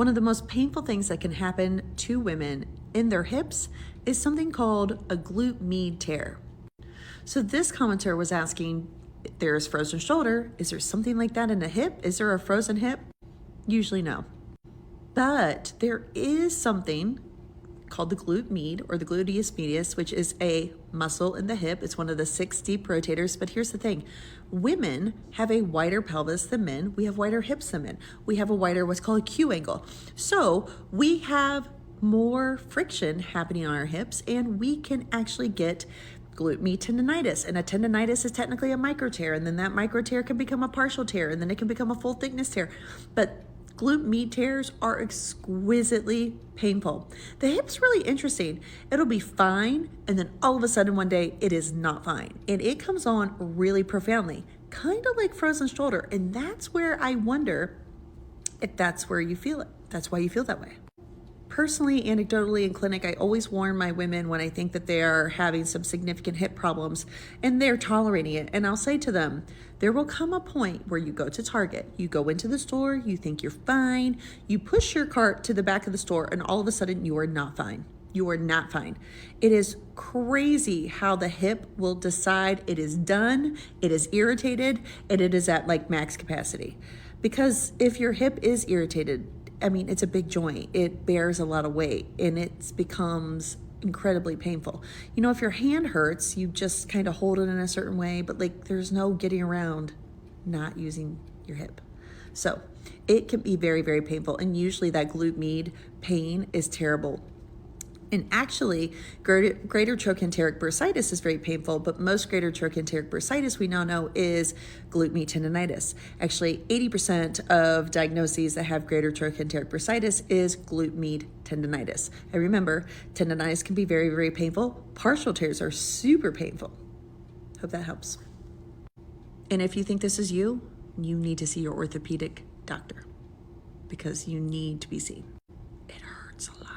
One of the most painful things that can happen to women in their hips is something called a glutmed tear. So this commenter was asking, there's frozen shoulder. Is there something like that in the hip? Is there a frozen hip? Usually no. But there is something called the glutmed or the gluteus medius, which is a muscle in the hip. It's one of the 6 deep rotators. But here's the thing. Women have a wider pelvis than men. We have wider hips than men. We have a wider what's called a Q angle. So we have more friction happening on our hips, and we can actually get glutmed tendonitis. And a tendonitis is technically a micro tear, and then that micro tear can become a partial tear, and then it can become a full thickness tear. But glutmed tears are exquisitely painful. The hip's really interesting. It'll be fine, and then all of a sudden one day it is not fine. And it comes on really profoundly, kind of like frozen shoulder. And that's where I wonder if that's where you feel it. That's why you feel that way. Personally, anecdotally in clinic, I always warn my women when I think that they are having some significant hip problems and they're tolerating it. And I'll say to them, there will come a point where you go to Target, you go into the store, you think you're fine, you push your cart to the back of the store, and all of a sudden you are not fine. You are not fine. It is crazy how the hip will decide it is done, it is irritated, and it is at like max capacity. Because if your hip is irritated, I mean, it's a big joint. It bears a lot of weight, and it becomes incredibly painful. You know, if your hand hurts, you just kind of hold it in a certain way, but like there's no getting around not using your hip. So it can be very, very painful. And usually that glutmed pain is terrible. And actually, greater trochanteric bursitis is very painful, but most greater trochanteric bursitis we now know is glutmed tendonitis. Actually, 80% of diagnoses that have greater trochanteric bursitis is glutmed tendonitis. And remember, tendonitis can be very, very painful. Partial tears are super painful. Hope that helps. And if you think this is you need to see your orthopedic doctor because you need to be seen. It hurts a lot.